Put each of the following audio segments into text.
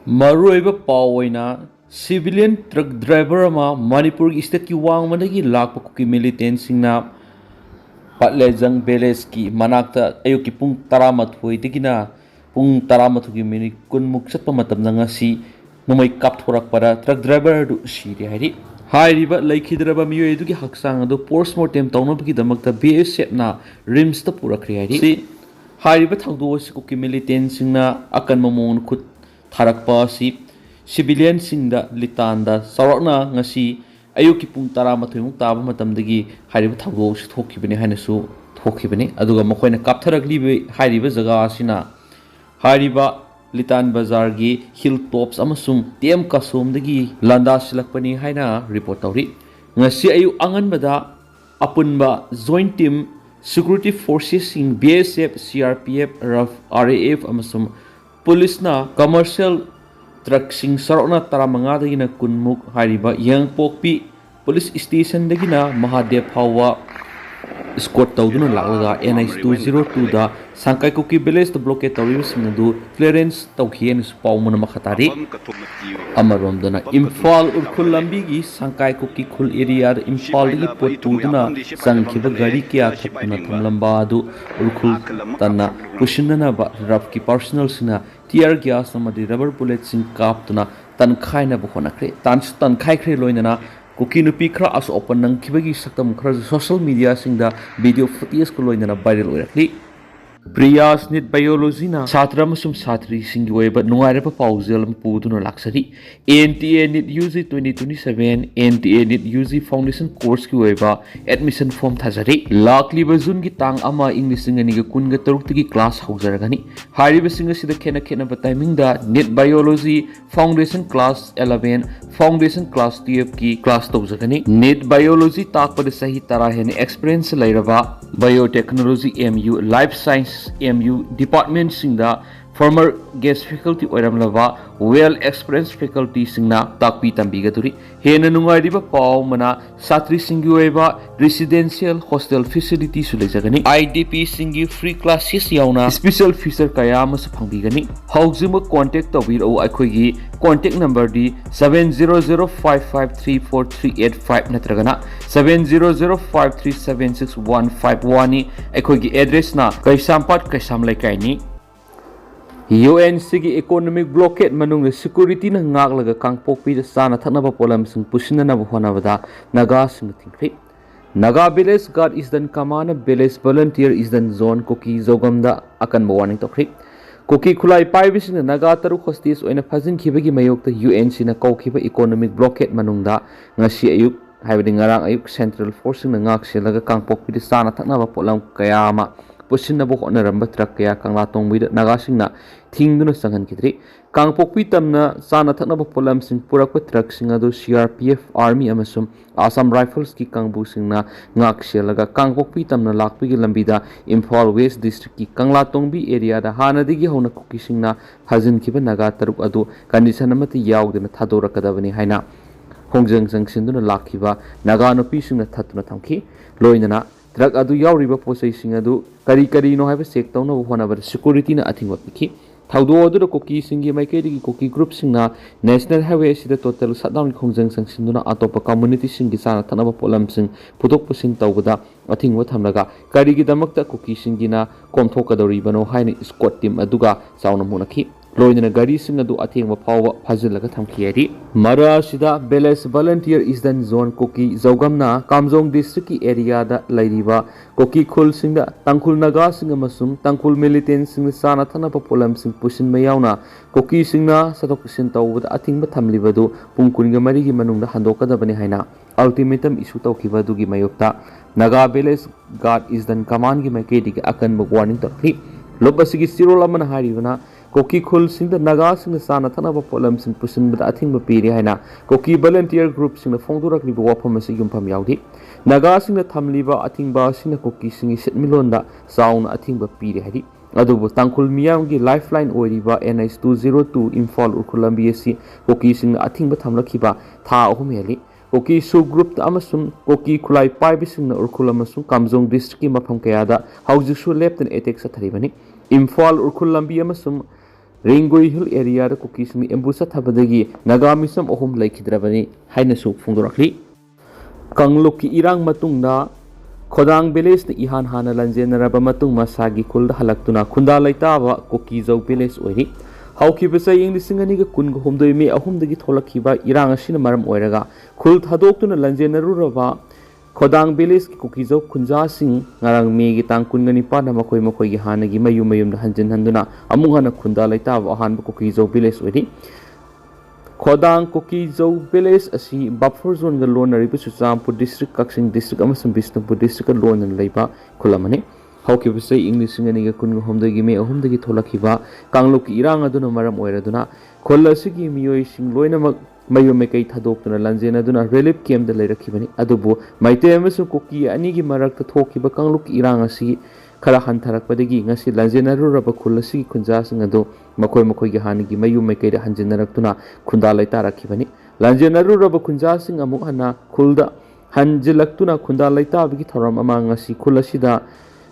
Maruiba Pawaina, civilian truck driver ama Manipur state ki wang managi lakpa kuki militant singna patlejang beleski manakta ayuki pung taramathui tigina pung taramathugi mini kunmuk satpa matam na ngasi numay kapthorak para truck driver du siri hari hairiba laikhidraba miyo edu ki haksang adu postmortem tawnabagi damakta BSF na rims ta purakri hari si hairiba thangdo si kuki militant singna akan mamon khut Tharakpa si civilian singda litanda sarakna ngasi ayuki pung taramathui muk taba matamdagi hairiba thangdo si thokibani hainasu thokibani aduga makoina kaptharakli hairiba jaga asina hairiba litan bazar gi hilltops amasung tem kasomdagi landa silakpani haina report tawri ngasi ayu anganbada apunba joint team security forces sing BSF CRPF RAF amasung Police na commercial truck sing sarokna taramanga dagina kunmuk hariba yang pokpi police station dagina Mahadev hawa escort tawduna laglaga NH 202 da Sangkai Kuki village to blockade tawri sinadu clearance tawkhien spaw mona makhatari amarom dana Imphal urkhul lambi gi Sangkai Kuki khul area Imphal gi potuduna sangkhiba gari kya thapna thamlamba du urkhul tanna kushinna ba raf ki personal sina tear gas namadi rubber bullet sing kaptuna tan khaina bu khonakre tan khai khre loinana Kuki Nupi khra as open nang khibagi saktam khra social media singda video footage ko loinana viral oirakli Priyas nit biology na satra masum satri singi weba nungaire pa pauzel puduna laksari NTA nit UG 2027 NTA nit UG foundation course ki weba admission form thajari lakli bazun gi tang ama english ngani ga kun ga taruk tigi class haujaragani hari basinga sida khena ba timing da nit biology foundation class 11 foundation class 12 ki class tawjagani nit biology takpa de sahi tara hen experience lairaba biotechnology MU life science MU department singda former guest faculty oiramlava well experienced faculty singna takpi tambigaturi hena nungairiba paw mana satri singi oiba residential hostel facility sulejagani IDP singi free classes yauna special feature kaya mas phangbigani haujima contact tawir au aikogi contact number di 7005534385 natragana 7005376151 aikogi address na kaisampat kaisam laikai ni UNC gi economic blockade manung security na ngak kangpokpi da sana thaknaba polam sing pusinna ba honabada naga sing thingri naga village guard is dan kamana village volunteer is dan zone Kuki zogamda akan ba warning tokri Kuki khulai pai bising naga taru hostis oina phajin khibagi mayok ta UNC na kokhiba economic blockade manungda ngasi ayuk haibadi ngarang ayuk central force na ngak selaga kangpokpi da sana thaknaba polam kayama pusinna bo honaramba truck kaya kangla tongbi naga singna thingduna sanghan kidri kangpokpi tamna sana thaknaba polam sing purakpa truck singa do CRPF army amasum Assam rifles ki kangbu singna ngak selaga kangpokpi tamna lakpi gi lambida Imphal West district ki kangla tongbi area da hanadigi hona Kuki singna hajin kiba naga taruk adu condition amati yawdena thadorakadabani haina hongjang jangsinduna lakhiba naga no pisingna thatuna thamki loinana truck adu yawriba posai sing adu kari no haiba check tawna hona bar security na athingwa pikhi thaudo adu Kuki singi maikedi Kuki group singna national highway sida total shutdown khongjang sangsinduna atopa community singi sana thanaba polam sing putok pusin tawbada athingwa thamlaga kari gi damakta Kuki singina komthokadori bano haina squad team aduga sauna munakhi loinana gari sing adu athengwa phawa phajilaga thamkhiyari mara sida village volunteer is dan zone Kuki zogamna kamjong district ki area da lairiba Kuki khul singda tangkhul naga sing amasung tangkhul militant sing sana thana polam sing pusin mayauna Kuki singna satok sin tawda athingba thamlibadu pungkunga mari gi manungda handokadabani haina ultimatum issue tawkhiba dugi mayokta naga village guard is dan command gi makedi akan warning takhi lobasigi sirol amana haribana Kuki khul singda naga sing sana thana polam sing pusin bada athingba piri haina Kuki volunteer group sing phongdurak libo wafam asi yumpham yaudi naga sing thamliba athingba sing Kuki sing setmilonda sound athingba piri hari adubu tangkhul miyam gi lifeline oiriba NH 202 Imphal urkhulambi asi Kuki sing athingba thamlakhiba tha ahum heli Kuki su group ta amasung Kuki khulai pai bising na urkhul amasung kamjong district ki mafam kayada haujik su left and attack sa tharibani Imphal urkhul lambi amasung Ringoi Hill area da cookies ni embusa thabadagi nagamisam ohum laikhidrabani haina su phungdorakli Kangluk ki irang matungda Khudong village ni ihan hana lanjenaraba matung masagi khulda halaktuna khunda laitaba Kuki Jau village oiri Haukibasa ing lisingani ga kun homdoi me ahumdagi tholakhiba irang asina maram oiraga khul thadoktuna lanjenaruraba Khudong village ki Kuki Jau khunja sing ngarang me gi tang kungani pa na makoi makoi gi hanagi mayum mayum da hanjin handuna amung hana khunda laitaba ahanba Kuki Jau village oiri Khudong Kuki Jau village asi buffer zone ga lon nariba Chuchampur district Kaksing district amasung Bishnupur district ga lon laiba khulamani Haukibasa English ngani ga kun homdagi me ahumdagi tholakhiba Kangluk ki irang aduna maram oiraduna kholasigi miyoi sing loinamak mayum mekai thadoktuna lanjenaduna relief camp da leirakhibani adubu Meitei amasung Kuki ani gi marakta thokiba Kangluk ki irang asi khara hantharakpadagi ngasi lanjenaruraba khulasigi khunja sing adu makoi makoi gi hanigi mayum mekai da hanjinarakuna khunda laitarakibani lanjenaruraba khunja sing amuk hana khulda hanjilaktuna khunda laitabagi thoram ama ngasi khulasida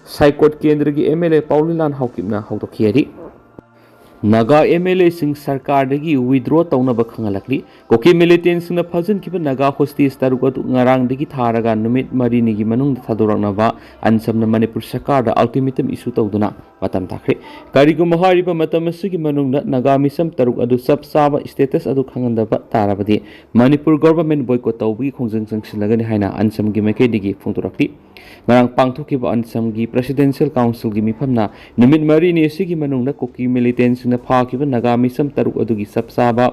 Saikot Kendra ki MLA Paulilan Haukipna Hautokhiari Naga MLA sing sarkar dagi withdraw taunaba khangalakli Kuki Militant sing na phajin kiba Naga hostage taruga tu ngarang dagi tharaga numit mari ni gi manung thadoraknaba ansamna Manipur sarkar da ultimatum issue tawduna matam takre karigu mahariba matam asigi manungna Naga misam taruk adu sab saba status adu khangandaba tarabadi Manipur government boycott tawbi khongjang sangsilagani haina ansam gi makai digi phungturakli ngarang pangthokiba ansam gi presidential council gi mifamna numit mari ni asigi manungna Kuki Militant na phakiba Naga misam taruk adugi sabsaba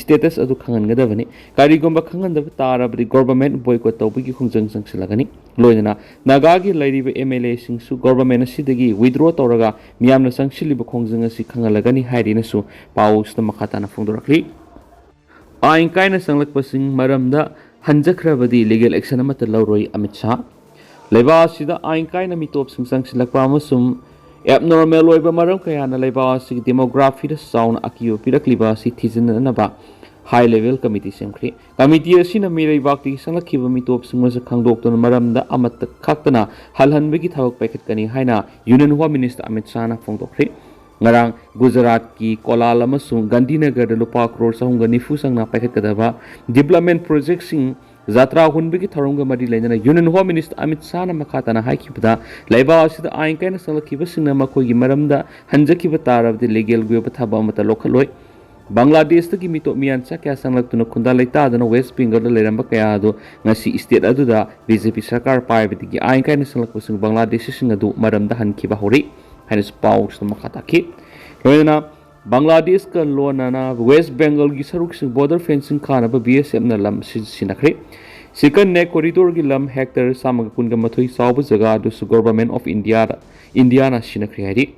status adu khangangadabani karigomba khangandaba tarabadi government boycott tawbigi khongjang sangsilagani loinana Naga gi lairiba MLA singsu government asidagi withdraw tawraga miyamna sangshiliba khongjang asi khangalagani hairina su pausna makhatana phongdorakli ain kaina sanglakpasing maramda hanjakrabadi legal action amata lauroi Amit Shah leba sida ain kaina mitop sing sangsilakpa amasum abnormal oiba maram kayana leba sig demography da sound akiyo pirakliba si thizinanaba high level committee semkhri committee asina mirei bakti sanglakhiba mitop singmasa khangdoktona maramda amatta khaktana halhanbegi thawak paikhatkani haina union home minister Amit Shah na phongdokhri ngarang Gujarat ki Kolal amasung Gandhinagar da lupa crore sahunga nifu sangna paikhatkadaba development project sing Zatra hunbigi tharunga mari lainana Union Home Minister Amit Shah na makhatana haikibda laiba asida ain kaina sanglakhiba singna makoigi maramda hanjakiba tarabdi legal gyoba thaba amata lokhaloi Bangladesh tagi mito miyan sa kaya sanglaktuna khunda laitadana West Bengal da leiramba kaya ado ngasi state aduda BJP sarkar paibadigi ain kaina sanglakpa sing Bangladesh sing adu maramda hankiba hori haina paus na makhataki loina Bangladesh ka lonana West Bengal gi saruk sing border fencing khanaba BSF na lam sinakre second neck corridor gi lam hectare samaga kunga mathoi sauba jaga du government of India na sinakre hari